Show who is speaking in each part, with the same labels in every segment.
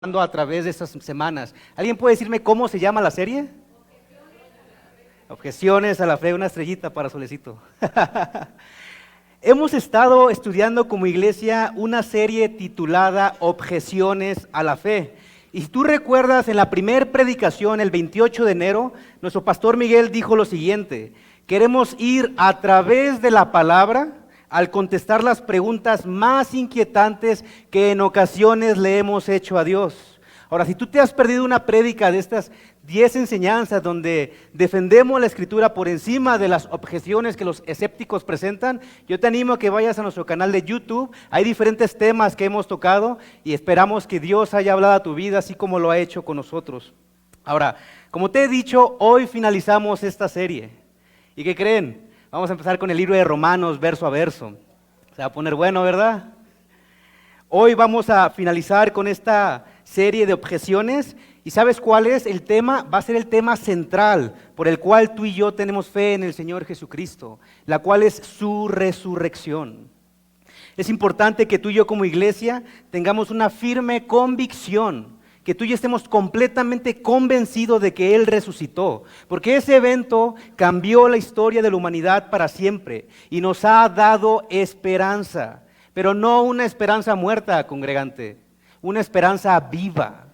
Speaker 1: A través de estas semanas. ¿Alguien puede decirme cómo se llama la serie? Objeciones a la fe, una estrellita para Solecito. Hemos estado estudiando como iglesia una serie titulada Objeciones a la fe. Y si tú recuerdas, en la primer predicación, el 28 de enero, nuestro pastor Miguel dijo lo siguiente: queremos ir a través de la palabra al contestar las preguntas más inquietantes que en ocasiones le hemos hecho a Dios. Ahora, si tú te has perdido una prédica de estas 10 enseñanzas donde defendemos la Escritura por encima de las objeciones que los escépticos presentan, yo te animo a que vayas a nuestro canal de YouTube. Hay diferentes temas que hemos tocado y esperamos que Dios haya hablado a tu vida así como lo ha hecho con nosotros. Ahora, como te he dicho, hoy finalizamos esta serie. ¿Y qué creen? Vamos a empezar con el libro de Romanos, verso a verso. Se va a poner bueno, ¿verdad? Hoy vamos a finalizar con esta serie de objeciones. ¿Y sabes cuál es el tema? Va a ser el tema central por el cual tú y yo tenemos fe en el Señor Jesucristo, la cual es su resurrección. Es importante que tú y yo como iglesia tengamos una firme convicción, que tú y yo estemos completamente convencidos de que Él resucitó, porque ese evento cambió la historia de la humanidad para siempre y nos ha dado esperanza, pero no una esperanza muerta, congregante, una esperanza viva.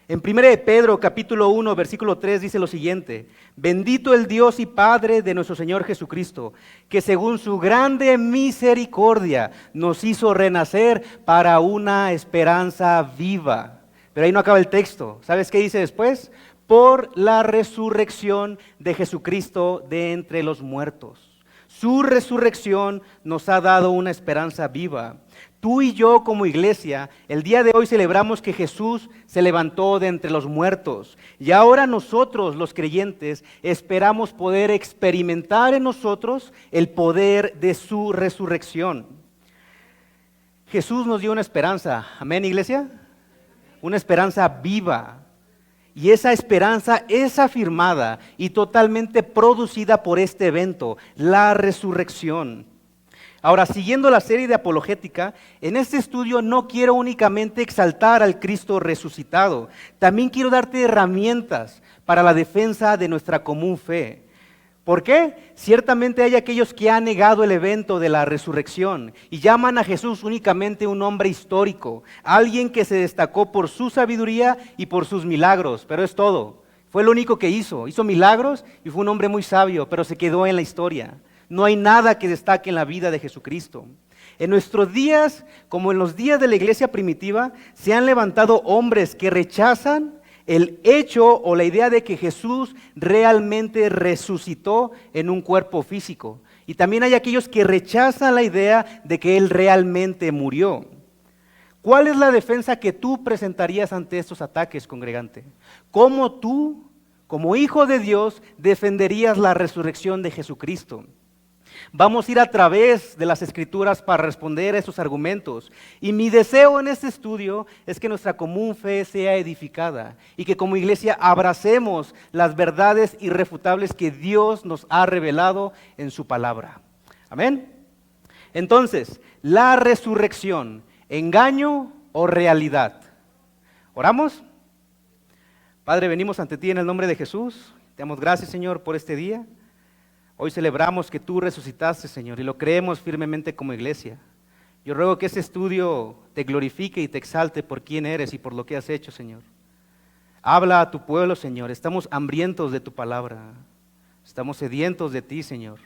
Speaker 1: En 1 de Pedro, capítulo 1, versículo 3 dice lo siguiente: bendito el Dios y Padre de nuestro Señor Jesucristo, que según su grande misericordia nos hizo renacer para una esperanza viva. Pero ahí no acaba el texto. ¿Sabes qué dice después? Por la resurrección de Jesucristo de entre los muertos. Su resurrección nos ha dado una esperanza viva. Tú y yo como iglesia, el día de hoy celebramos que Jesús se levantó de entre los muertos. Y ahora nosotros, los creyentes, esperamos poder experimentar en nosotros el poder de su resurrección. Jesús nos dio una esperanza. ¿Amén, iglesia? Una esperanza viva, y esa esperanza es afirmada y totalmente producida por este evento, la resurrección. Ahora, siguiendo la serie de apologética, en este estudio no quiero únicamente exaltar al Cristo resucitado, también quiero darte herramientas para la defensa de nuestra común fe. ¿Por qué? Ciertamente hay aquellos que han negado el evento de la resurrección y llaman a Jesús únicamente un hombre histórico, alguien que se destacó por su sabiduría y por sus milagros, pero es todo. Fue lo único que hizo milagros y fue un hombre muy sabio, pero se quedó en la historia. No hay nada que destaque en la vida de Jesucristo. En nuestros días, como en los días de la iglesia primitiva, se han levantado hombres que rechazan el hecho o la idea de que Jesús realmente resucitó en un cuerpo físico. Y también hay aquellos que rechazan la idea de que Él realmente murió. ¿Cuál es la defensa que tú presentarías ante estos ataques, congregante? ¿Cómo tú, como hijo de Dios, defenderías la resurrección de Jesucristo? Vamos a ir a través de las Escrituras para responder a esos argumentos. Y mi deseo en este estudio es que nuestra común fe sea edificada y que como iglesia abracemos las verdades irrefutables que Dios nos ha revelado en su palabra. Amén. Entonces, la resurrección, ¿engaño o realidad? ¿Oramos? Padre, venimos ante ti en el nombre de Jesús. Te damos gracias, Señor, por este día. Hoy celebramos que tú resucitaste, Señor, y lo creemos firmemente como iglesia. Yo ruego que este estudio te glorifique y te exalte por quién eres y por lo que has hecho, Señor. Habla a tu pueblo, Señor. Estamos hambrientos de tu palabra. Estamos sedientos de ti, Señor.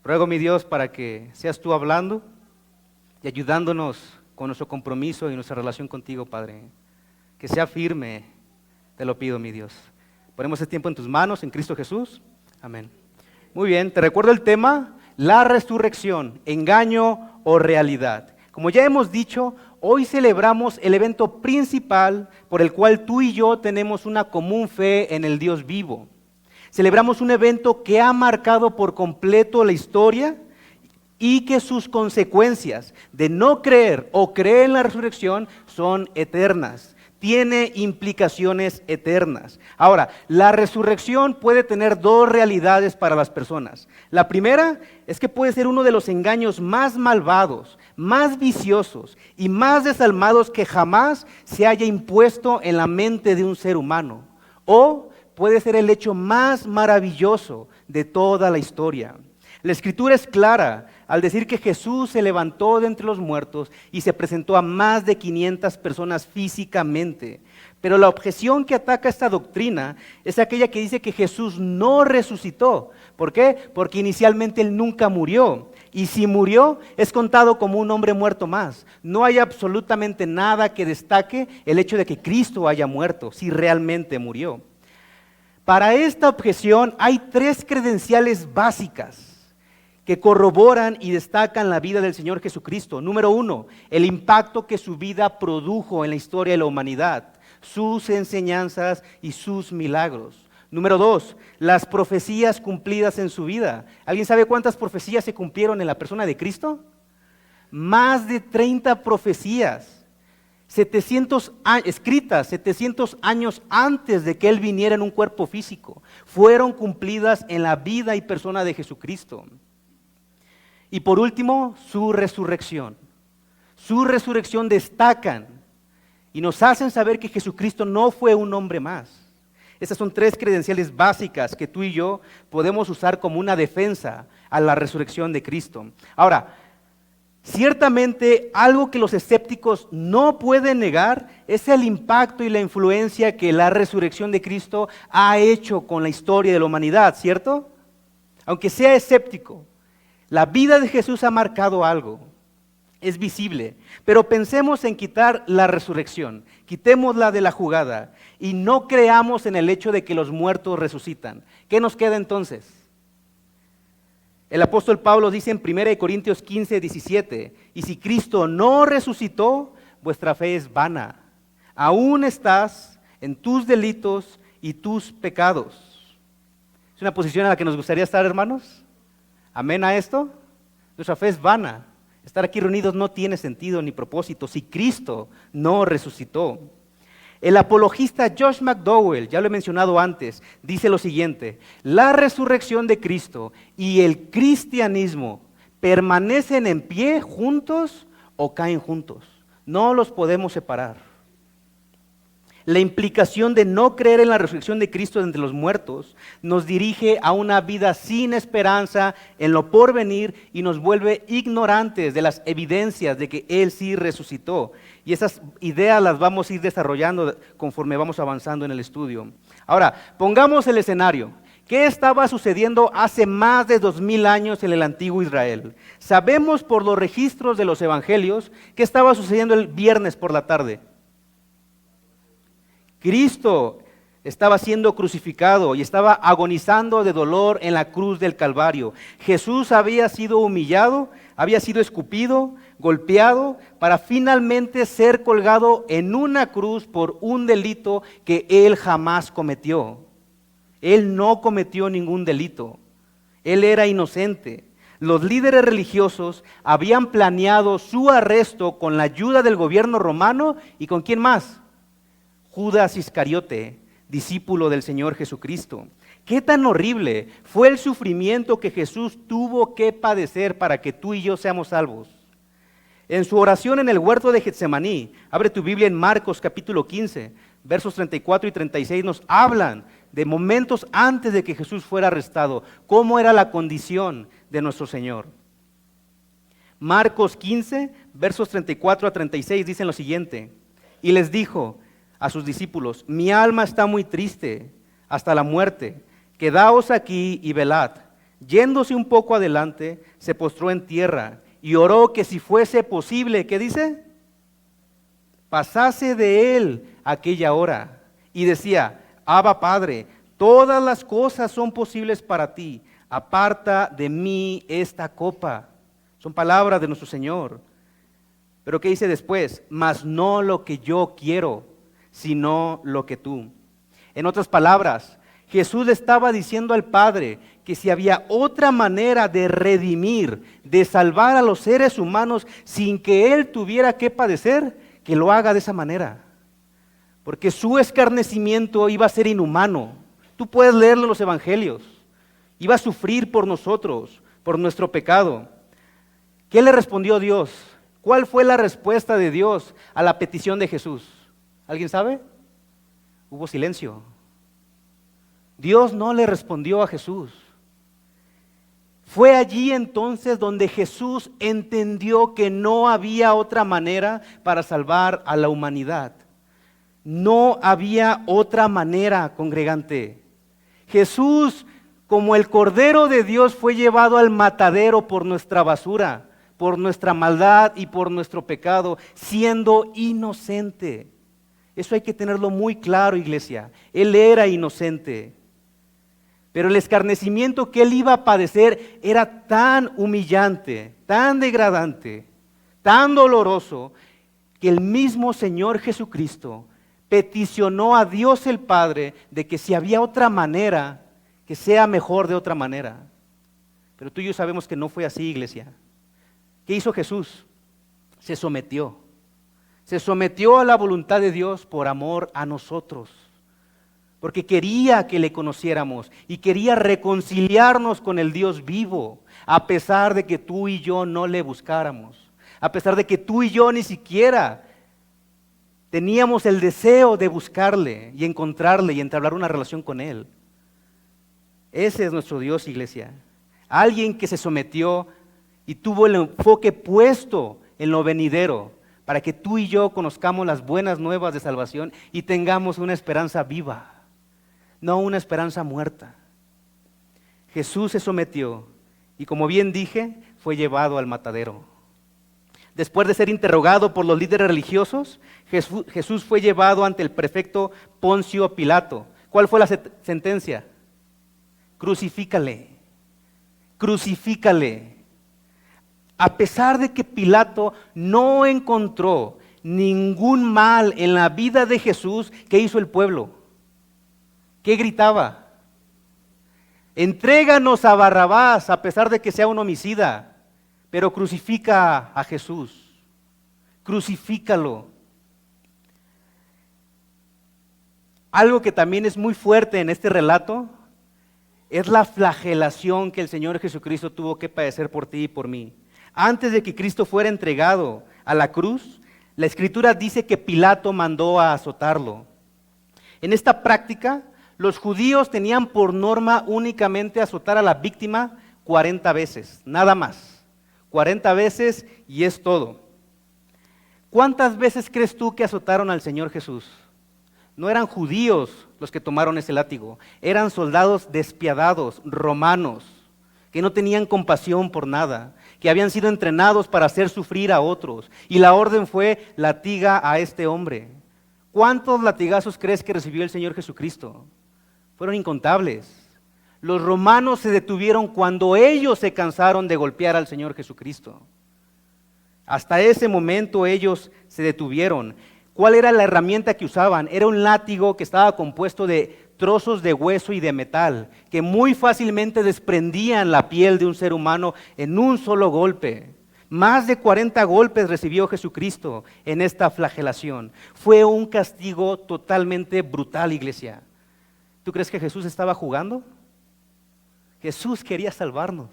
Speaker 1: Ruego, mi Dios, para que seas tú hablando y ayudándonos con nuestro compromiso y nuestra relación contigo, Padre. Que sea firme, te lo pido, mi Dios. Ponemos este tiempo en tus manos, en Cristo Jesús. Amén. Muy bien, te recuerdo el tema, la resurrección, engaño o realidad. Como ya hemos dicho, hoy celebramos el evento principal por el cual tú y yo tenemos una común fe en el Dios vivo. Celebramos un evento que ha marcado por completo la historia y que sus consecuencias de no creer o creer en la resurrección son eternas. tiene implicaciones eternas. Ahora, la resurrección puede tener dos realidades para las personas. La primera es que puede ser uno de los engaños más malvados, más viciosos y más desalmados que jamás se haya impuesto en la mente de un ser humano. O puede ser el hecho más maravilloso de toda la historia. La Escritura es clara al decir que Jesús se levantó de entre los muertos y se presentó a más de 500 personas físicamente. Pero la objeción que ataca esta doctrina es aquella que dice que Jesús no resucitó. ¿Por qué? Porque inicialmente Él nunca murió. Y si murió, es contado como un hombre muerto más. No hay absolutamente nada que destaque el hecho de que Cristo haya muerto, si realmente murió. Para esta objeción hay tres credenciales básicas que corroboran y destacan la vida del Señor Jesucristo. Número uno, el impacto que su vida produjo en la historia de la humanidad, sus enseñanzas y sus milagros. Número dos, las profecías cumplidas en su vida. ¿Alguien sabe cuántas profecías se cumplieron en la persona de Cristo? Más de 30 profecías, escritas 700 años antes de que Él viniera en un cuerpo físico, fueron cumplidas en la vida y persona de Jesucristo. Y por último, su resurrección. Su resurrección destacan y nos hacen saber que Jesucristo no fue un hombre más. Estas son tres credenciales básicas que tú y yo podemos usar como una defensa a la resurrección de Cristo. Ahora, ciertamente algo que los escépticos no pueden negar es el impacto y la influencia que la resurrección de Cristo ha hecho con la historia de la humanidad, ¿cierto? Aunque sea escéptico, la vida de Jesús ha marcado algo, es visible, pero pensemos en quitar la resurrección, quitémosla de la jugada y no creamos en el hecho de que los muertos resucitan. ¿Qué nos queda entonces? El apóstol Pablo dice en 1 Corintios 15, 17, y si Cristo no resucitó, vuestra fe es vana. Aún estás en tus delitos y tus pecados. ¿Es una posición a la que nos gustaría estar, hermanos? ¿Amén a esto? Nuestra fe es vana. Estar aquí reunidos no tiene sentido ni propósito si Cristo no resucitó. El apologista Josh McDowell, ya lo he mencionado antes, dice lo siguiente: la resurrección de Cristo y el cristianismo permanecen en pie juntos o caen juntos. No los podemos separar. La implicación de no creer en la resurrección de Cristo de entre los muertos nos dirige a una vida sin esperanza en lo porvenir y nos vuelve ignorantes de las evidencias de que Él sí resucitó. Y esas ideas las vamos a ir desarrollando conforme vamos avanzando en el estudio. Ahora, pongamos el escenario. ¿Qué estaba sucediendo hace más de 2000 años en el antiguo Israel? Sabemos por los registros de los evangelios qué estaba sucediendo el viernes por la tarde. Cristo estaba siendo crucificado y estaba agonizando de dolor en la cruz del Calvario. Jesús había sido humillado, había sido escupido, golpeado, para finalmente ser colgado en una cruz por un delito que Él jamás cometió. Él no cometió ningún delito. Él era inocente. Los líderes religiosos habían planeado su arresto con la ayuda del gobierno romano y ¿con quién más? Judas Iscariote, discípulo del Señor Jesucristo. ¿Qué tan horrible fue el sufrimiento que Jesús tuvo que padecer para que tú y yo seamos salvos? En su oración en el huerto de Getsemaní, abre tu Biblia en Marcos capítulo 15, versos 34 y 36, nos hablan de momentos antes de que Jesús fuera arrestado, cómo era la condición de nuestro Señor. Marcos 15, versos 34 a 36 dicen lo siguiente: y les dijo a sus discípulos: mi alma está muy triste hasta la muerte, quedaos aquí y velad. Yéndose un poco adelante, se postró en tierra y oró que si fuese posible, ¿qué dice? Pasase de él aquella hora. Y decía: Abba Padre, todas las cosas son posibles para ti, aparta de mí esta copa. Son palabras de nuestro Señor. Pero ¿qué dice después? Mas no lo que yo quiero, sino lo que tú. En otras palabras, Jesús le estaba diciendo al Padre que si había otra manera de redimir, de salvar a los seres humanos sin que Él tuviera que padecer, que lo haga de esa manera. porque su escarnecimiento iba a ser inhumano. Tú puedes leerlo en los evangelios. Iba a sufrir por nosotros, por nuestro pecado. ¿Qué le respondió Dios? ¿Cuál fue la respuesta de Dios a la petición de Jesús? ¿Alguien sabe? Hubo silencio. Dios no le respondió a Jesús. Fue allí entonces donde Jesús entendió que no había otra manera para salvar a la humanidad. No había otra manera, congregante. Jesús, como el Cordero de Dios, fue llevado al matadero por nuestra basura, por nuestra maldad y por nuestro pecado, siendo inocente. Eso hay que tenerlo muy claro, iglesia. Él era inocente. Pero el escarnecimiento que él iba a padecer era tan humillante, tan degradante, tan doloroso, que el mismo Señor Jesucristo peticionó a Dios el Padre de que si había otra manera, que sea mejor de otra manera. Pero tú y yo sabemos que no fue así, iglesia. ¿Qué hizo Jesús? Se sometió. Se sometió a la voluntad de Dios por amor a nosotros. Porque quería que le conociéramos y quería reconciliarnos con el Dios vivo, a pesar de que tú y yo no le buscáramos, a pesar de que tú y yo ni siquiera teníamos el deseo de buscarle y encontrarle y entablar una relación con Él. Ese es nuestro Dios, iglesia. Alguien que se sometió y tuvo el enfoque puesto en lo venidero, para que tú y yo conozcamos las buenas nuevas de salvación y tengamos una esperanza viva, no una esperanza muerta. Jesús se sometió y, como bien dije, fue llevado al matadero. Después de ser interrogado por los líderes religiosos, Jesús fue llevado ante el prefecto Poncio Pilato. ¿Cuál fue la sentencia? Crucifícale, crucifícale. A pesar de que Pilato no encontró ningún mal en la vida de Jesús, ¿qué hizo el pueblo? ¿Qué gritaba? Entréganos a Barrabás, a pesar de que sea un homicida, pero crucifica a Jesús, crucifícalo. Algo que también es muy fuerte en este relato es la flagelación que el Señor Jesucristo tuvo que padecer por ti y por mí. Antes de que Cristo fuera entregado a la cruz, la Escritura dice que Pilato mandó a azotarlo. En esta práctica, los judíos tenían por norma únicamente azotar a la víctima 40 veces, nada más. 40 veces y es todo. ¿Cuántas veces crees tú que azotaron al Señor Jesús? No eran judíos los que tomaron ese látigo, eran soldados despiadados, romanos, que no tenían compasión por nada, que habían sido entrenados para hacer sufrir a otros. Y la orden fue: latiga a este hombre. ¿Cuántos latigazos crees que recibió el Señor Jesucristo? Fueron incontables. Los romanos se detuvieron cuando ellos se cansaron de golpear al Señor Jesucristo. Hasta ese momento ellos se detuvieron. ¿Cuál era la herramienta que usaban? Era un látigo que estaba compuesto de trozos de hueso y de metal, que muy fácilmente desprendían la piel de un ser humano en un solo golpe. Más de 40 golpes recibió Jesucristo en esta flagelación. Fue un castigo totalmente brutal, iglesia. ¿Tú crees que Jesús estaba jugando? Jesús quería salvarnos.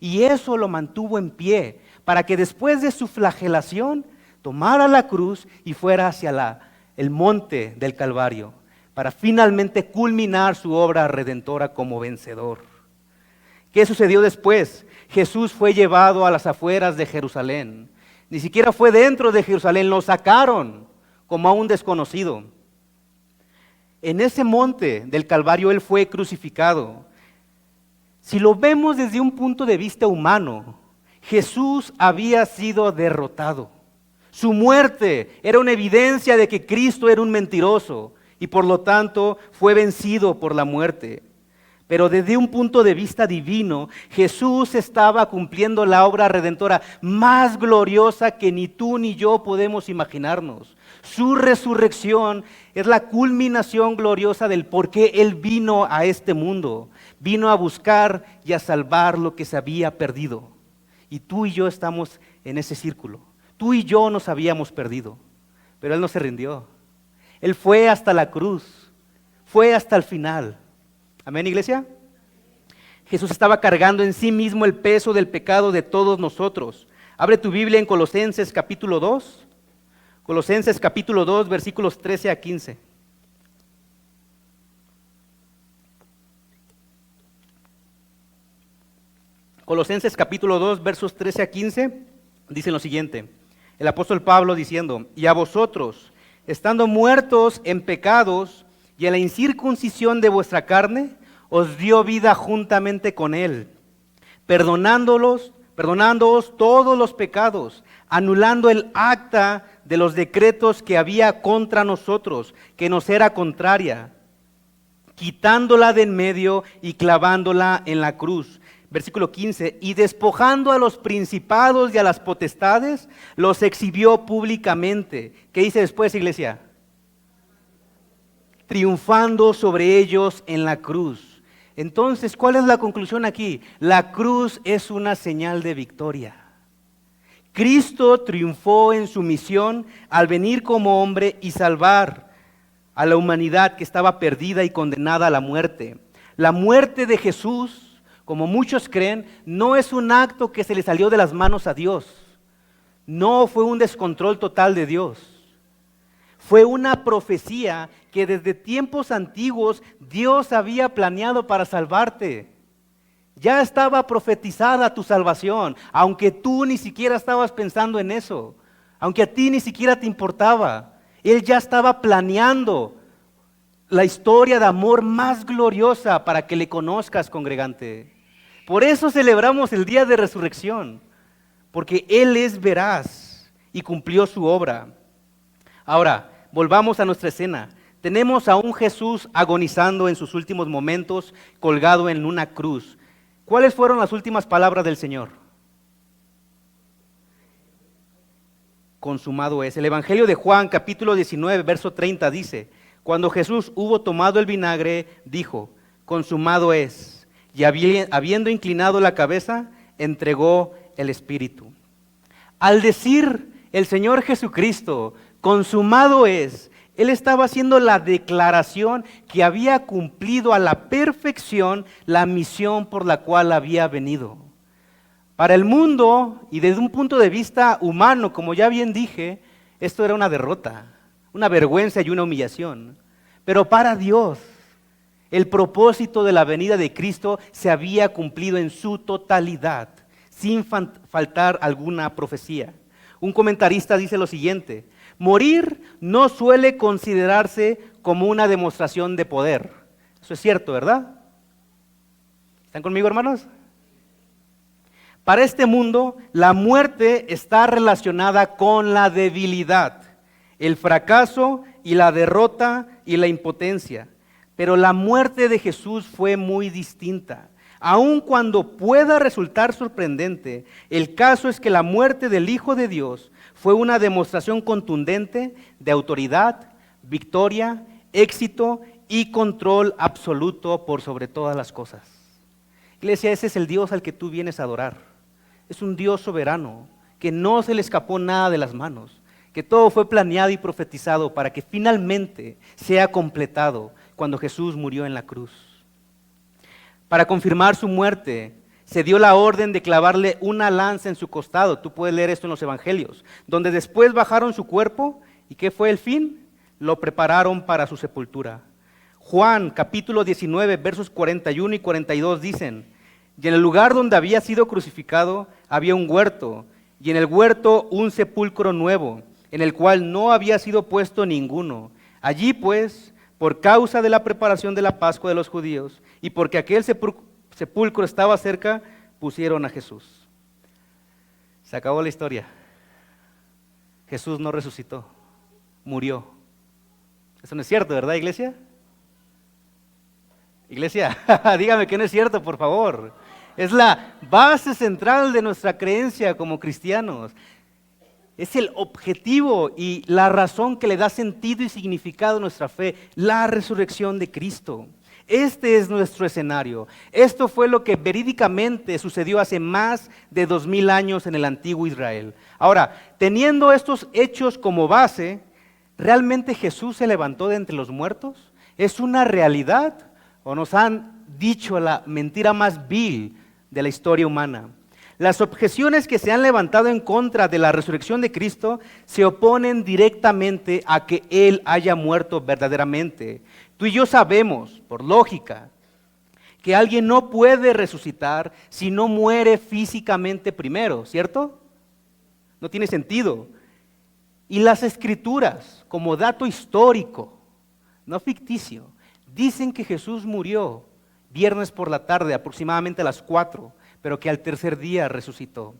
Speaker 1: Y eso lo mantuvo en pie, para que después de su flagelación tomara la cruz y fuera hacia el monte del Calvario, para finalmente culminar su obra redentora como vencedor. ¿Qué sucedió después? Jesús fue llevado a las afueras de Jerusalén. Ni siquiera fue dentro de Jerusalén, lo sacaron como a un desconocido. En ese monte del Calvario Él fue crucificado. Si lo vemos desde un punto de vista humano, Jesús había sido derrotado. Su muerte era una evidencia de que Cristo era un mentiroso y por lo tanto fue vencido por la muerte. Pero desde un punto de vista divino, Jesús estaba cumpliendo la obra redentora más gloriosa que ni tú ni yo podemos imaginarnos. Su resurrección es la culminación gloriosa del por qué Él vino a este mundo. Vino a buscar y a salvar lo que se había perdido. Y tú y yo estamos en ese círculo. Tú y yo nos habíamos perdido, pero Él no se rindió. Él fue hasta la cruz, fue hasta el final. ¿Amén, iglesia? Jesús estaba cargando en sí mismo el peso del pecado de todos nosotros. Abre tu Biblia en Colosenses capítulo 2. Colosenses capítulo 2, versículos 13 a 15. Colosenses capítulo 2, versos 13 a 15, dicen lo siguiente. El apóstol Pablo diciendo, y a vosotros, estando muertos en pecados y en la incircuncisión de vuestra carne, os dio vida juntamente con él, perdonándoos todos los pecados, anulando el acta de los decretos que había contra nosotros, que nos era contraria, quitándola de en medio y clavándola en la cruz. Versículo 15, y despojando a los principados y a las potestades, los exhibió públicamente. ¿Qué dice después, iglesia? Triunfando sobre ellos en la cruz. Entonces, ¿cuál es la conclusión aquí? La cruz es una señal de victoria. Cristo triunfó en su misión al venir como hombre y salvar a la humanidad que estaba perdida y condenada a la muerte. La muerte de Jesús, como muchos creen, no es un acto que se le salió de las manos a Dios. No fue un descontrol total de Dios. Fue una profecía que desde tiempos antiguos Dios había planeado para salvarte. Ya estaba profetizada tu salvación, aunque tú ni siquiera estabas pensando en eso, aunque a ti ni siquiera te importaba. Él ya estaba planeando la historia de amor más gloriosa para que le conozcas, congregante. Por eso celebramos el día de resurrección, porque Él es veraz y cumplió su obra. Ahora, volvamos a nuestra escena. Tenemos a un Jesús agonizando en sus últimos momentos, colgado en una cruz. ¿Cuáles fueron las últimas palabras del Señor? Consumado es. El Evangelio de Juan, capítulo 19, verso 30 dice, cuando Jesús hubo tomado el vinagre, dijo, consumado es. Y habiendo inclinado la cabeza, entregó el Espíritu. Al decir el Señor Jesucristo, consumado es, Él estaba haciendo la declaración que había cumplido a la perfección la misión por la cual había venido. Para el mundo, y desde un punto de vista humano, como ya bien dije, esto era una derrota, una vergüenza y una humillación. Pero para Dios, el propósito de la venida de Cristo se había cumplido en su totalidad, sin faltar alguna profecía. Un comentarista dice lo siguiente, morir no suele considerarse como una demostración de poder. Eso es cierto, ¿verdad? ¿Están conmigo, hermanos? Para este mundo, la muerte está relacionada con la debilidad, el fracaso y la derrota y la impotencia. Pero la muerte de Jesús fue muy distinta. Aun cuando pueda resultar sorprendente, el caso es que la muerte del Hijo de Dios fue una demostración contundente de autoridad, victoria, éxito y control absoluto por sobre todas las cosas. Iglesia, ese es el Dios al que tú vienes a adorar. Es un Dios soberano, que no se le escapó nada de las manos, que todo fue planeado y profetizado para que finalmente sea completado cuando Jesús murió en la cruz. Para confirmar su muerte, se dio la orden de clavarle una lanza en su costado. Tú puedes leer esto en los evangelios, donde después bajaron su cuerpo. ¿Y qué fue el fin? Lo prepararon para su sepultura. Juan capítulo 19, versos 41 y 42 dicen, y en el lugar donde había sido crucificado había un huerto, y en el huerto un sepulcro nuevo, en el cual no había sido puesto ninguno. Allí pues, por causa de la preparación de la Pascua de los judíos, y porque aquel sepulcro estaba cerca, pusieron a Jesús. Se acabó la historia. Jesús no resucitó, murió. Eso no es cierto, ¿verdad, iglesia? Iglesia, dígame que no es cierto, por favor. Es la base central de nuestra creencia como cristianos. Es el objetivo y la razón que le da sentido y significado a nuestra fe, la resurrección de Cristo. Este es nuestro escenario. Esto fue lo que verídicamente sucedió hace más de 2000 años en el antiguo Israel. Ahora, teniendo estos hechos como base, ¿Realmente Jesús se levantó de entre los muertos? ¿Es una realidad o nos han dicho la mentira más vil de la historia humana? Las objeciones que se han levantado en contra de la resurrección de Cristo se oponen directamente a que Él haya muerto verdaderamente. Tú y yo sabemos, por lógica, que alguien no puede resucitar si no muere físicamente primero, ¿cierto? No tiene sentido. Y las Escrituras, como dato histórico, no ficticio, dicen que Jesús murió viernes por la tarde, aproximadamente a las 4, pero que al tercer día resucitó.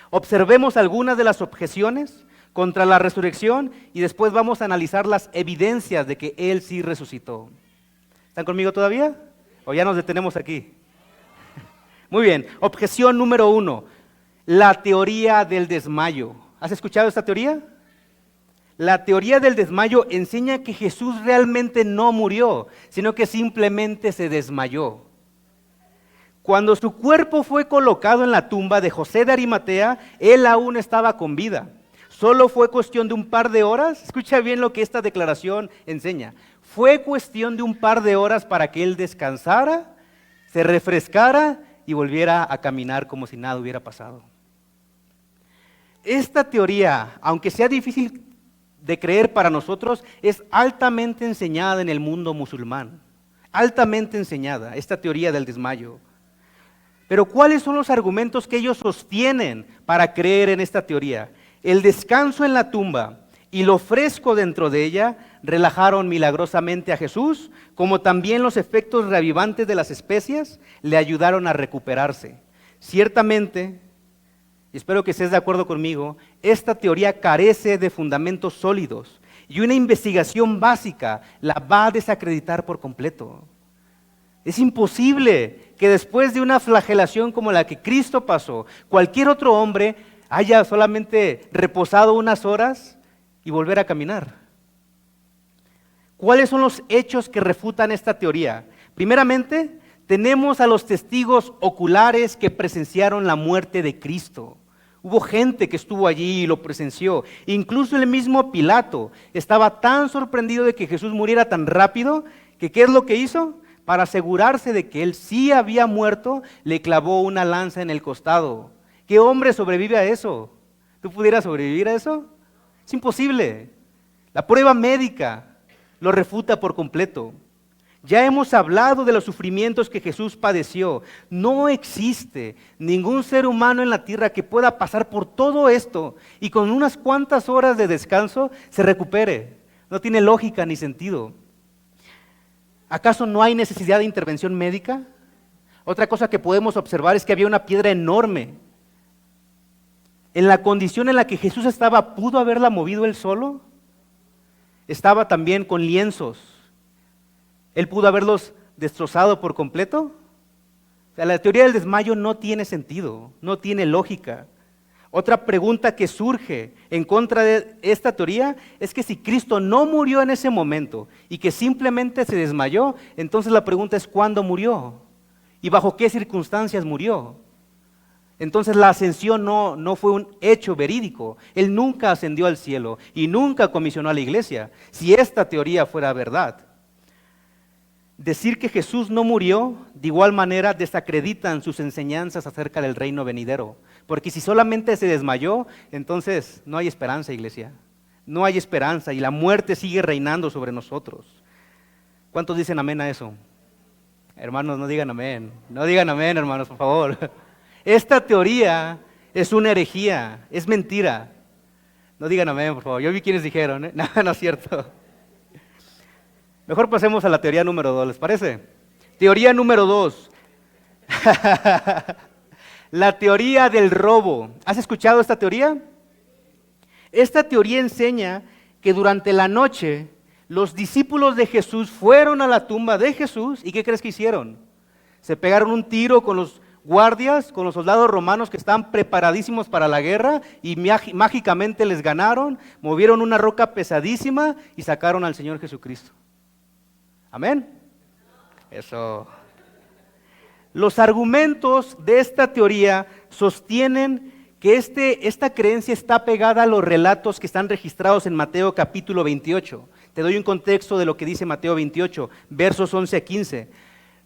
Speaker 1: Observemos algunas de las objeciones contra la resurrección y después vamos a analizar las evidencias de que Él sí resucitó. ¿Están conmigo todavía? ¿O ya nos detenemos aquí? Muy bien, objeción número 1, la teoría del desmayo. ¿Has escuchado esta teoría? La teoría del desmayo enseña que Jesús realmente no murió, sino que simplemente se desmayó. Cuando su cuerpo fue colocado en la tumba de José de Arimatea, él aún estaba con vida. Solo fue cuestión de un par de horas. Escucha bien lo que esta declaración enseña. Fue cuestión de un par de horas para que él descansara, se refrescara y volviera a caminar como si nada hubiera pasado. Esta teoría, aunque sea difícil de creer para nosotros, es altamente enseñada en el mundo musulmán. Altamente enseñada, esta teoría del desmayo. Pero ¿cuáles son los argumentos que ellos sostienen para creer en esta teoría? El descanso en la tumba y lo fresco dentro de ella relajaron milagrosamente a Jesús, como también los efectos reavivantes de las especias le ayudaron a recuperarse. Ciertamente, espero que estés de acuerdo conmigo, esta teoría carece de fundamentos sólidos y una investigación básica la va a desacreditar por completo. Es imposible que después de una flagelación como la que Cristo pasó, cualquier otro hombre haya solamente reposado unas horas y volver a caminar. ¿Cuáles son los hechos que refutan esta teoría? Primeramente, tenemos a los testigos oculares que presenciaron la muerte de Cristo. Hubo gente que estuvo allí y lo presenció. Incluso el mismo Pilato estaba tan sorprendido de que Jesús muriera tan rápido que ¿qué es lo que hizo? Para asegurarse de que él sí había muerto, le clavó una lanza en el costado. ¿Qué hombre sobrevive a eso? ¿Tú pudieras sobrevivir a eso? Es imposible. La prueba médica lo refuta por completo. Ya hemos hablado de los sufrimientos que Jesús padeció. No existe ningún ser humano en la tierra que pueda pasar por todo esto y con unas cuantas horas de descanso se recupere. No tiene lógica ni sentido. ¿Acaso no hay necesidad de intervención médica? Otra cosa que podemos observar es que había una piedra enorme. En la condición en la que Jesús estaba, ¿pudo haberla movido él solo? Estaba también con lienzos. ¿Él pudo haberlos destrozado por completo? O sea, la teoría del desmayo no tiene sentido, no tiene lógica. Otra pregunta que surge en contra de esta teoría es que si Cristo no murió en ese momento y que simplemente se desmayó, entonces la pregunta es ¿cuándo murió? ¿Y bajo qué circunstancias murió? Entonces la ascensión no fue un hecho verídico. Él nunca ascendió al cielo y nunca comisionó a la iglesia, si esta teoría fuera verdad. Decir que Jesús no murió, de igual manera desacreditan sus enseñanzas acerca del reino venidero. Porque si solamente se desmayó, entonces no hay esperanza, iglesia. No hay esperanza y la muerte sigue reinando sobre nosotros. ¿Cuántos dicen amén a eso? Hermanos, no digan amén. No digan amén, hermanos, por favor. Esta teoría es una herejía, es mentira. No digan amén, por favor. Yo vi quienes dijeron, ¿eh? No, no es cierto. Mejor pasemos a la teoría número 2, ¿les parece? Teoría número 2. La teoría del robo. ¿Has escuchado esta teoría? Esta teoría enseña que durante la noche los discípulos de Jesús fueron a la tumba de Jesús y ¿qué crees que hicieron? Se pegaron un tiro con los guardias, con los soldados romanos que estaban preparadísimos para la guerra y mágicamente les ganaron, movieron una roca pesadísima y sacaron al Señor Jesucristo. ¿Amén? Eso. Los argumentos de esta teoría sostienen que esta creencia está pegada a los relatos que están registrados en Mateo capítulo 28. Te doy un contexto de lo que dice Mateo 28, versos 11 a 15.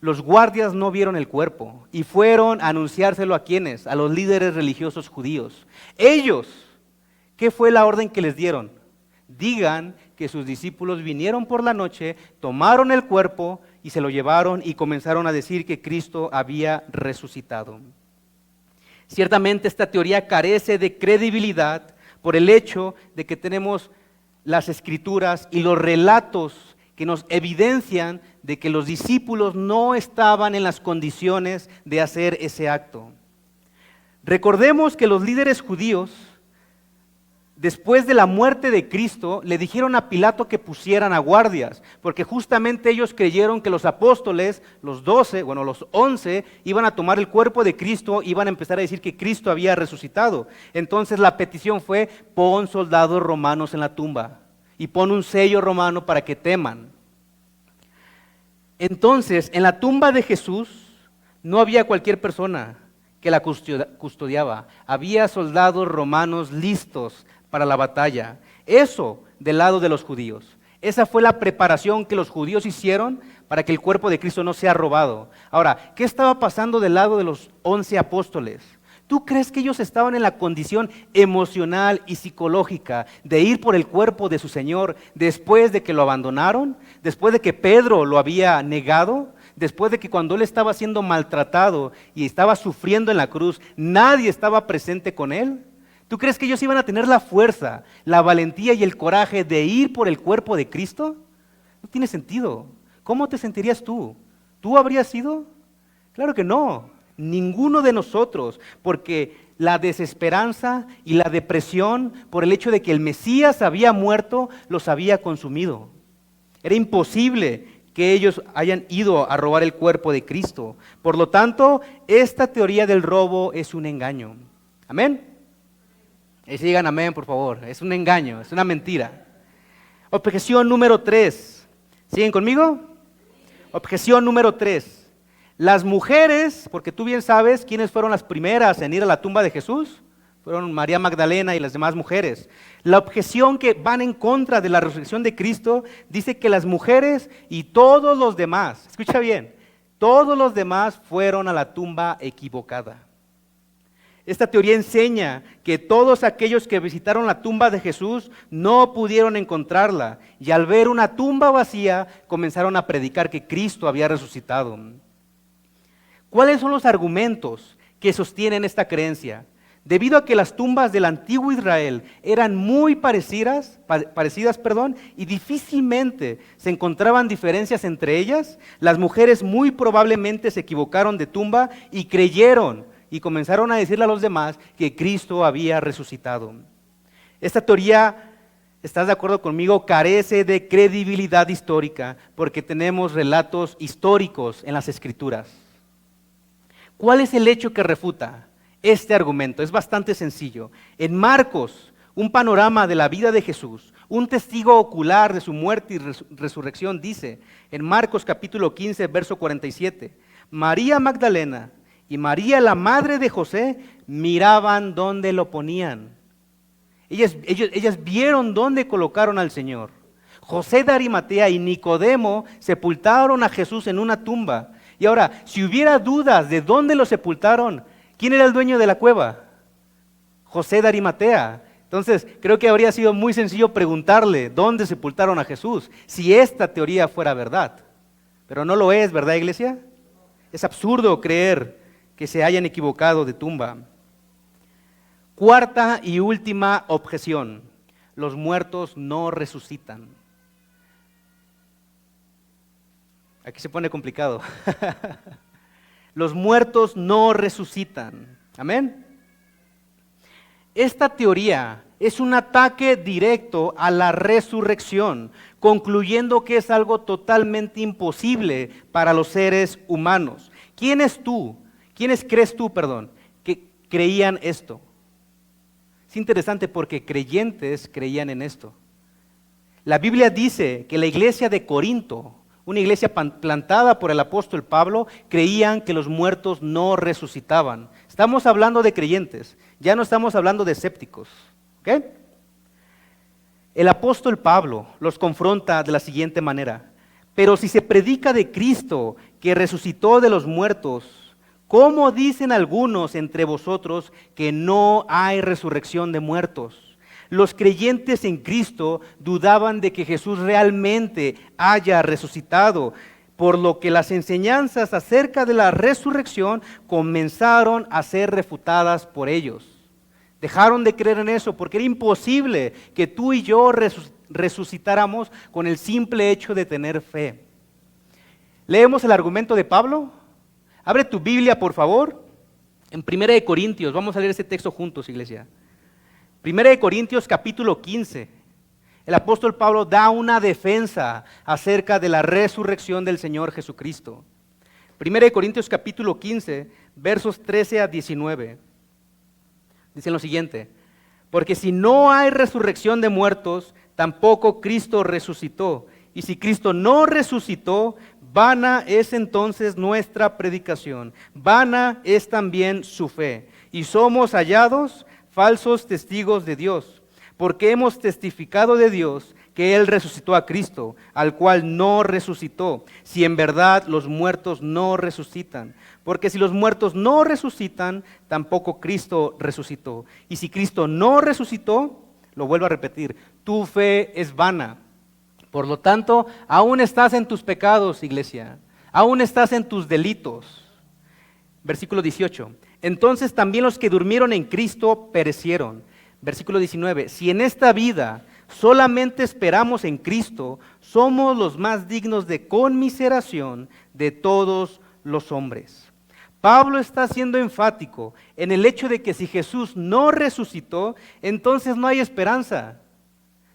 Speaker 1: Los guardias no vieron el cuerpo y fueron a anunciárselo ¿a quiénes? A los líderes religiosos judíos. Ellos, ¿qué fue la orden que les dieron? Digan que sus discípulos vinieron por la noche, tomaron el cuerpo y se lo llevaron y comenzaron a decir que Cristo había resucitado. Ciertamente esta teoría carece de credibilidad por el hecho de que tenemos las escrituras y los relatos que nos evidencian de que los discípulos no estaban en las condiciones de hacer ese acto. Recordemos que los líderes judíos, después de la muerte de Cristo, le dijeron a Pilato que pusieran a guardias, porque justamente ellos creyeron que los apóstoles, los 11, iban a tomar el cuerpo de Cristo, iban a empezar a decir que Cristo había resucitado. Entonces la petición fue: pon soldados romanos en la tumba y pon un sello romano para que teman. Entonces, en la tumba de Jesús no había cualquier persona que la custodiaba. Había soldados romanos listos para la batalla. Eso del lado de los judíos. Esa fue la preparación que los judíos hicieron para que el cuerpo de Cristo no sea robado. Ahora, ¿qué estaba pasando del lado de los 11 apóstoles? ¿Tú crees que ellos estaban en la condición emocional y psicológica de ir por el cuerpo de su Señor después de que lo abandonaron? ¿Después de que Pedro lo había negado? ¿Después de que cuando él estaba siendo maltratado y estaba sufriendo en la cruz, nadie estaba presente con él? ¿Tú crees que ellos iban a tener la fuerza, la valentía y el coraje de ir por el cuerpo de Cristo? No tiene sentido. ¿Cómo te sentirías tú? ¿Tú habrías ido? Claro que no. Ninguno de nosotros, porque la desesperanza y la depresión por el hecho de que el Mesías había muerto, los había consumido. Era imposible que ellos hayan ido a robar el cuerpo de Cristo. Por lo tanto, esta teoría del robo es un engaño. ¿Amén? Y si digan amén, por favor. Es un engaño, es una mentira. Objeción número 3. ¿Siguen conmigo? Objeción número 3. Las mujeres, porque tú bien sabes quiénes fueron las primeras en ir a la tumba de Jesús, fueron María Magdalena y las demás mujeres. La objeción que van en contra de la resurrección de Cristo dice que las mujeres y todos los demás, escucha bien, todos los demás fueron a la tumba equivocada. Esta teoría enseña que todos aquellos que visitaron la tumba de Jesús no pudieron encontrarla y al ver una tumba vacía comenzaron a predicar que Cristo había resucitado. ¿Cuáles son los argumentos que sostienen esta creencia? Debido a que las tumbas del antiguo Israel eran muy parecidas, y difícilmente se encontraban diferencias entre ellas, las mujeres muy probablemente se equivocaron de tumba y creyeron y comenzaron a decirle a los demás que Cristo había resucitado. Esta teoría, ¿estás de acuerdo conmigo?, carece de credibilidad histórica porque tenemos relatos históricos en las Escrituras. ¿Cuál es el hecho que refuta este argumento? Es bastante sencillo. En Marcos, un panorama de la vida de Jesús, un testigo ocular de su muerte y resurrección dice, en Marcos capítulo 15, verso 47, María Magdalena y María, la madre de José, miraban dónde lo ponían. Ellas vieron dónde colocaron al Señor. José de Arimatea y Nicodemo sepultaron a Jesús en una tumba. Y ahora, si hubiera dudas de dónde lo sepultaron, ¿quién era el dueño de la cueva? José de Arimatea. Entonces, creo que habría sido muy sencillo preguntarle dónde sepultaron a Jesús, si esta teoría fuera verdad. Pero no lo es, ¿verdad, iglesia? Es absurdo creer que se hayan equivocado de tumba. Cuarta y última objeción: los muertos no resucitan. Aquí se pone complicado. Los muertos no resucitan. ¿Amén? Esta teoría es un ataque directo a la resurrección, concluyendo que es algo totalmente imposible para los seres humanos. ¿Quiénes crees tú, que creían esto? Es interesante porque creyentes creían en esto. La Biblia dice que la iglesia de Corinto, una iglesia plantada por el apóstol Pablo, creían que los muertos no resucitaban. Estamos hablando de creyentes, ya no estamos hablando de escépticos. ¿Ok? El apóstol Pablo los confronta de la siguiente manera: pero si se predica de Cristo que resucitó de los muertos, ¿cómo dicen algunos entre vosotros que no hay resurrección de muertos? Los creyentes en Cristo dudaban de que Jesús realmente haya resucitado, por lo que las enseñanzas acerca de la resurrección comenzaron a ser refutadas por ellos. Dejaron de creer en eso porque era imposible que tú y yo resucitáramos con el simple hecho de tener fe. Leemos el argumento de Pablo. Abre tu Biblia, por favor, en 1 Corintios. Vamos a leer ese texto juntos, iglesia. 1 Corintios capítulo 15. El apóstol Pablo da una defensa acerca de la resurrección del Señor Jesucristo. 1 Corintios capítulo 15, versos 13 a 19. Dicen lo siguiente: porque si no hay resurrección de muertos, tampoco Cristo resucitó. Y si Cristo no resucitó, vana es entonces nuestra predicación, vana es también su fe. Y somos hallados falsos testigos de Dios, porque hemos testificado de Dios que Él resucitó a Cristo, al cual no resucitó, si en verdad los muertos no resucitan. Porque si los muertos no resucitan, tampoco Cristo resucitó. Y si Cristo no resucitó, lo vuelvo a repetir, tu fe es vana. Por lo tanto, aún estás en tus pecados, iglesia, aún estás en tus delitos. Versículo 18, entonces también los que durmieron en Cristo perecieron. Versículo 19, si en esta vida solamente esperamos en Cristo, somos los más dignos de conmiseración de todos los hombres. Pablo está siendo enfático en el hecho de que si Jesús no resucitó, entonces no hay esperanza.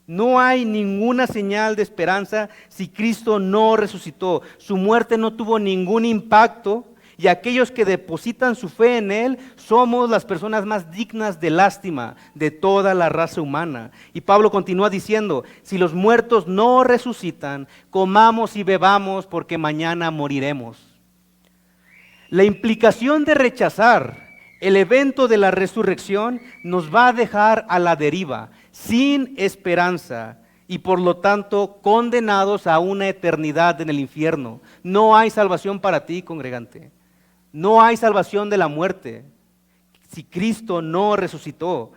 Speaker 1: No hay ninguna señal de esperanza si Cristo no resucitó. Su muerte no tuvo ningún impacto. Y aquellos que depositan su fe en Él somos las personas más dignas de lástima de toda la raza humana. Y Pablo continúa diciendo, si los muertos no resucitan, comamos y bebamos porque mañana moriremos. La implicación de rechazar el evento de la resurrección nos va a dejar a la deriva, sin esperanza y por lo tanto condenados a una eternidad en el infierno. No hay salvación para ti, congregante. No hay salvación de la muerte si Cristo no resucitó,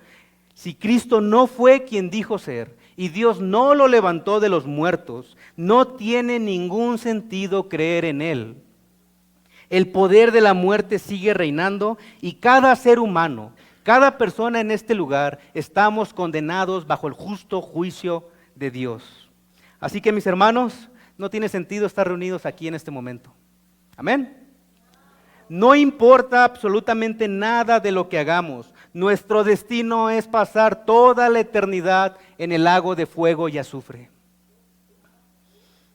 Speaker 1: si Cristo no fue quien dijo ser y Dios no lo levantó de los muertos, no tiene ningún sentido creer en Él. El poder de la muerte sigue reinando y cada ser humano, cada persona en este lugar, estamos condenados bajo el justo juicio de Dios. Así que mis hermanos, no tiene sentido estar reunidos aquí en este momento. Amén. No importa absolutamente nada de lo que hagamos. Nuestro destino es pasar toda la eternidad en el lago de fuego y azufre.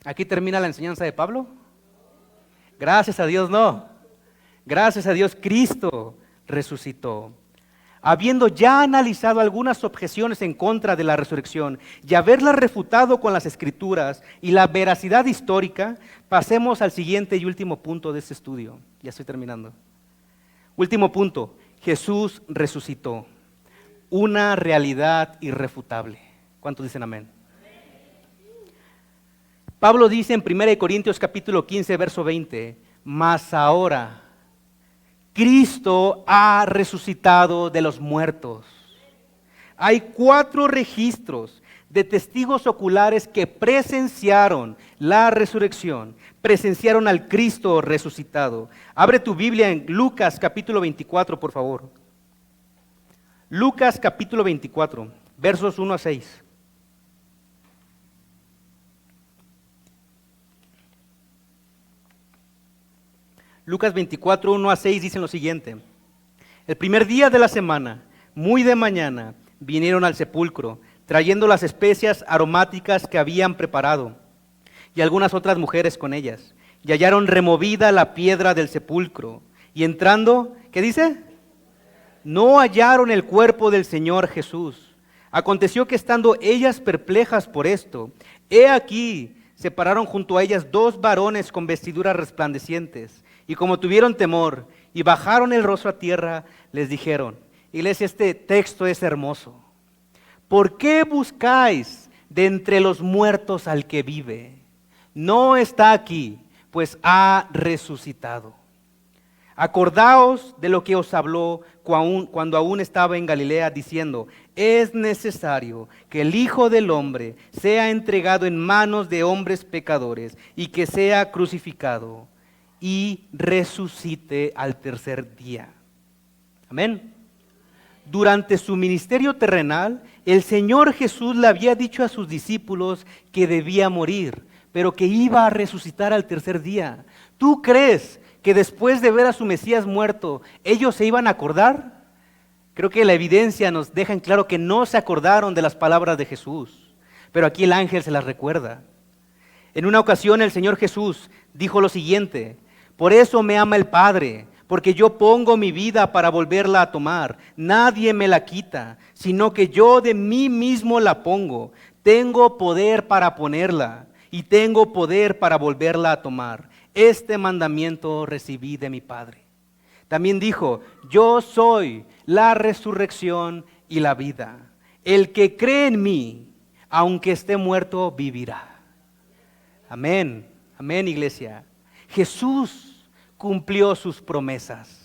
Speaker 1: ¿Aquí termina la enseñanza de Pablo? Gracias a Dios no. Gracias a Dios Cristo resucitó. Habiendo ya analizado algunas objeciones en contra de la resurrección y haberlas refutado con las Escrituras y la veracidad histórica, pasemos al siguiente y último punto de este estudio. Ya estoy terminando. Último punto, Jesús resucitó. Una realidad irrefutable. ¿Cuántos dicen amén? Pablo dice en 1 Corintios capítulo 15, verso 20, mas ahora Cristo ha resucitado de los muertos. Hay 4 registros de testigos oculares que presenciaron la resurrección, presenciaron al Cristo resucitado. Abre tu Biblia en Lucas capítulo 24, por favor. Lucas capítulo 24, versos 1 a 6. Lucas 24, 1 a 6 dicen lo siguiente. El primer día de la semana, muy de mañana, vinieron al sepulcro, trayendo las especias aromáticas que habían preparado, y algunas otras mujeres con ellas, y hallaron removida la piedra del sepulcro, y entrando, ¿qué dice? No hallaron el cuerpo del Señor Jesús. Aconteció que estando ellas perplejas por esto, he aquí, se pararon junto a ellas 2 varones con vestiduras resplandecientes, y como tuvieron temor, y bajaron el rostro a tierra, les dijeron, iglesia, este texto es hermoso. ¿Por qué buscáis de entre los muertos al que vive? No está aquí, pues ha resucitado. Acordaos de lo que os habló cuando aún estaba en Galilea, diciendo, es necesario que el Hijo del Hombre sea entregado en manos de hombres pecadores y que sea crucificado y resucite al tercer día. Amén. Durante su ministerio terrenal, el Señor Jesús le había dicho a sus discípulos que debía morir, pero que iba a resucitar al tercer día. ¿Tú crees que después de ver a su Mesías muerto, ellos se iban a acordar? Creo que la evidencia nos deja en claro que no se acordaron de las palabras de Jesús, pero aquí el ángel se las recuerda. En una ocasión el Señor Jesús dijo lo siguiente, por eso me ama el Padre, porque yo pongo mi vida para volverla a tomar. Nadie me la quita, sino que yo de mí mismo la pongo. Tengo poder para ponerla y tengo poder para volverla a tomar. Este mandamiento recibí de mi Padre. También dijo, yo soy la resurrección y la vida. El que cree en mí, aunque esté muerto, vivirá. Amén, amén, iglesia. Jesús cumplió sus promesas.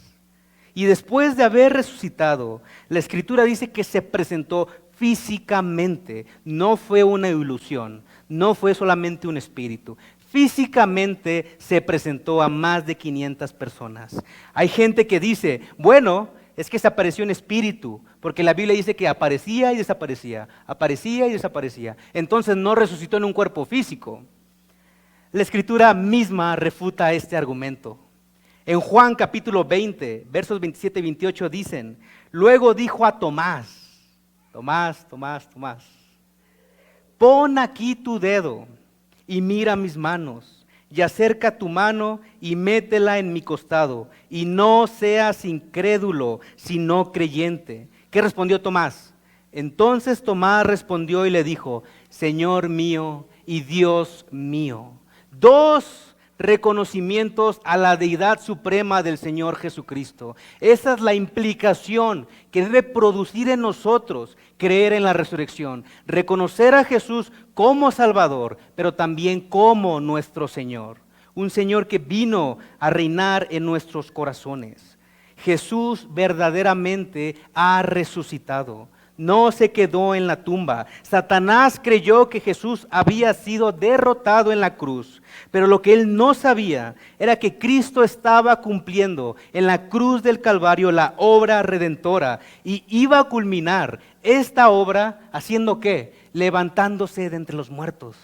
Speaker 1: Y después de haber resucitado, la Escritura dice que se presentó físicamente. No fue una ilusión, no fue solamente un espíritu. Físicamente se presentó a más de 500 personas. Hay gente que dice, bueno, es que se apareció en espíritu, porque la Biblia dice que aparecía y desaparecía, aparecía y desaparecía. Entonces no resucitó en un cuerpo físico. La Escritura misma refuta este argumento. En Juan capítulo 20, versos 27 y 28 dicen, luego dijo a Tomás, Tomás, pon aquí tu dedo y mira mis manos, y acerca tu mano y métela en mi costado, y no seas incrédulo, sino creyente. ¿Qué respondió Tomás? Entonces Tomás respondió y le dijo, Señor mío y Dios mío. Dos reconocimientos a la deidad suprema del Señor Jesucristo. Esa es la implicación que debe producir en nosotros creer en la resurrección. Reconocer a Jesús como Salvador, pero también como nuestro Señor. Un Señor que vino a reinar en nuestros corazones. Jesús verdaderamente ha resucitado. No se quedó en la tumba. Satanás creyó que Jesús había sido derrotado en la cruz, pero lo que él no sabía era que Cristo estaba cumpliendo en la cruz del Calvario la obra redentora y iba a culminar esta obra haciendo ¿qué? Levantándose de entre los muertos.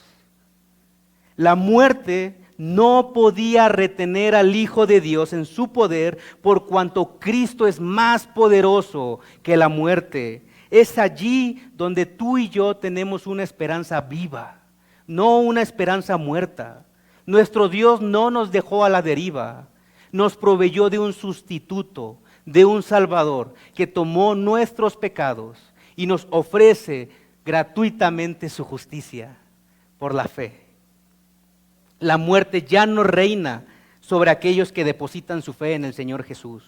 Speaker 1: La muerte no podía retener al Hijo de Dios en su poder por cuanto Cristo es más poderoso que la muerte. Es allí donde tú y yo tenemos una esperanza viva, no una esperanza muerta. Nuestro Dios no nos dejó a la deriva, nos proveyó de un sustituto, de un Salvador que tomó nuestros pecados y nos ofrece gratuitamente su justicia por la fe. La muerte ya no reina sobre aquellos que depositan su fe en el Señor Jesús.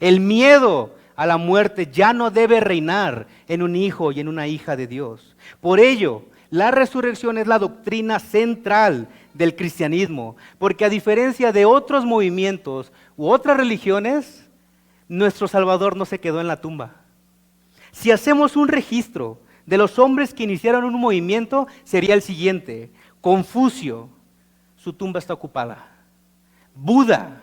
Speaker 1: El miedo a la muerte ya no debe reinar en un hijo y en una hija de Dios. Por ello, la resurrección es la doctrina central del cristianismo, porque a diferencia de otros movimientos u otras religiones, nuestro Salvador no se quedó en la tumba. Si hacemos un registro de los hombres que iniciaron un movimiento, sería el siguiente: Confucio, su tumba está ocupada. Buda,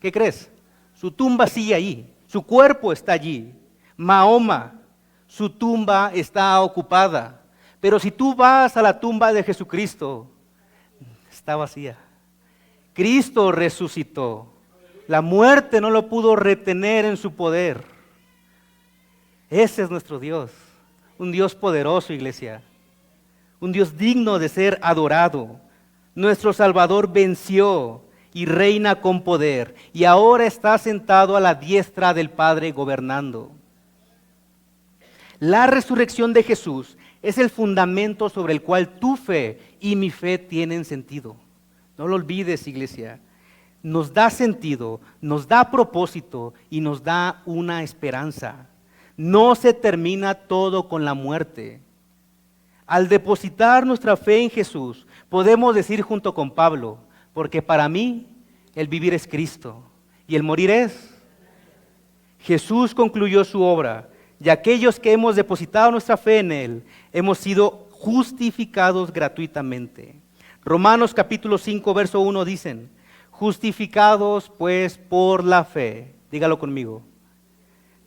Speaker 1: ¿qué crees? Su tumba sigue ahí. Su cuerpo está allí. Mahoma, su tumba está ocupada. Pero si tú vas a la tumba de Jesucristo, está vacía. Cristo resucitó. La muerte no lo pudo retener en su poder. Ese es nuestro Dios. Un Dios poderoso, iglesia. Un Dios digno de ser adorado. Nuestro Salvador venció y reina con poder, y ahora está sentado a la diestra del Padre gobernando. La resurrección de Jesús es el fundamento sobre el cual tu fe y mi fe tienen sentido. No lo olvides, iglesia. nos da sentido, nos da propósito y nos da una esperanza. No se termina todo con la muerte. Al depositar nuestra fe en Jesús, podemos decir junto con Pablo, porque para mí el vivir es Cristo y el morir es. Jesús concluyó su obra y aquellos que hemos depositado nuestra fe en Él, hemos sido justificados gratuitamente. Romanos capítulo 5, verso 1 dicen, justificados pues por la fe, dígalo conmigo,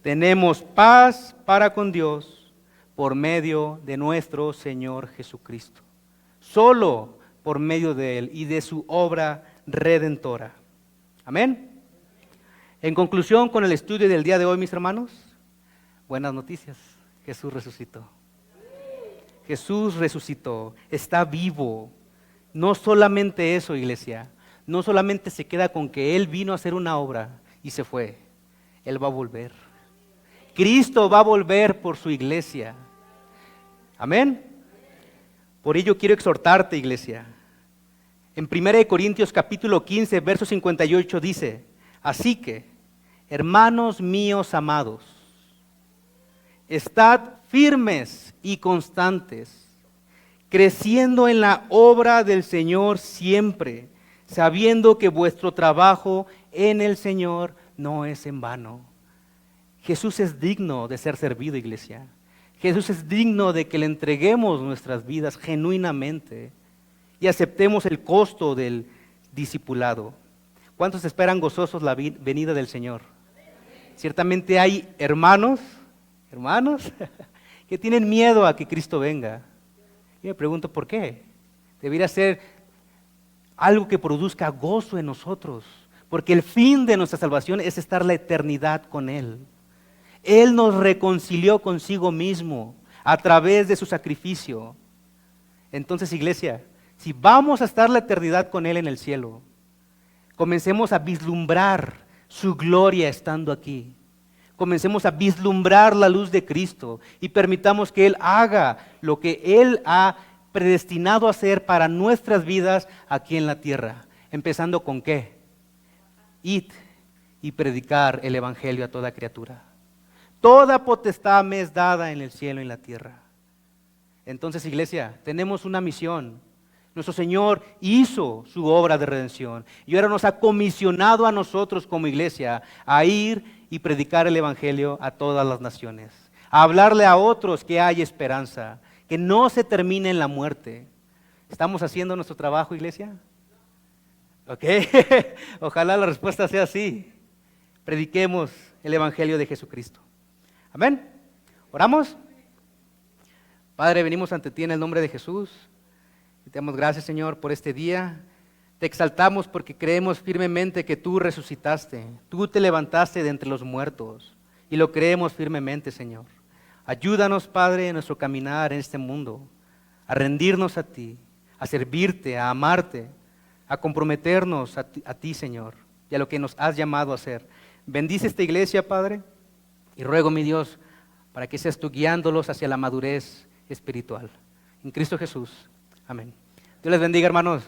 Speaker 1: tenemos paz para con Dios por medio de nuestro Señor Jesucristo. Solo por medio de Él y de su obra redentora. Amén. En conclusión con el estudio del día de hoy, mis hermanos, buenas noticias, Jesús resucitó. Jesús resucitó, está vivo. No solamente eso, iglesia, no solamente se queda con que Él vino a hacer una obra y se fue, Él va a volver. Cristo va a volver por su iglesia. Amén. Por ello quiero exhortarte, iglesia. En 1 Corintios capítulo 15, verso 58 dice, así que, hermanos míos amados, estad firmes y constantes, creciendo en la obra del Señor siempre, sabiendo que vuestro trabajo en el Señor no es en vano. Jesús es digno de ser servido, iglesia. Jesús es digno de que le entreguemos nuestras vidas genuinamente y aceptemos el costo del discipulado. ¿Cuántos esperan gozosos la venida del Señor? Ciertamente hay hermanos que tienen miedo a que Cristo venga. Y me pregunto, ¿por qué? Debería ser algo que produzca gozo en nosotros, porque el fin de nuestra salvación es estar la eternidad con Él. Él nos reconcilió consigo mismo a través de su sacrificio. Entonces, iglesia, si vamos a estar la eternidad con Él en el cielo, comencemos a vislumbrar su gloria estando aquí. Comencemos a vislumbrar la luz de Cristo y permitamos que Él haga lo que Él ha predestinado a hacer para nuestras vidas aquí en la tierra. Empezando con ¿qué? Id y predicar el evangelio a toda criatura. Toda potestad me es dada en el cielo y en la tierra. Entonces, iglesia, tenemos una misión. Nuestro Señor hizo su obra de redención y ahora nos ha comisionado a nosotros como iglesia a ir y predicar el evangelio a todas las naciones, a hablarle a otros que hay esperanza, que no se termine en la muerte. ¿Estamos haciendo nuestro trabajo, iglesia? ¿Ok? Ojalá la respuesta sea sí. Prediquemos el evangelio de Jesucristo. Amén. ¿Oramos? Padre, venimos ante ti en el nombre de Jesús. Y te damos gracias, Señor, por este día. Te exaltamos porque creemos firmemente que tú resucitaste. Tú te levantaste de entre los muertos. Y lo creemos firmemente, Señor. Ayúdanos, Padre, en nuestro caminar en este mundo, a rendirnos a ti, a servirte, a amarte, a comprometernos a ti, Señor, y a lo que nos has llamado a hacer. Bendice esta iglesia, Padre, y ruego, mi Dios, para que seas tú guiándolos hacia la madurez espiritual. En Cristo Jesús. Amén. Dios les bendiga, hermanos.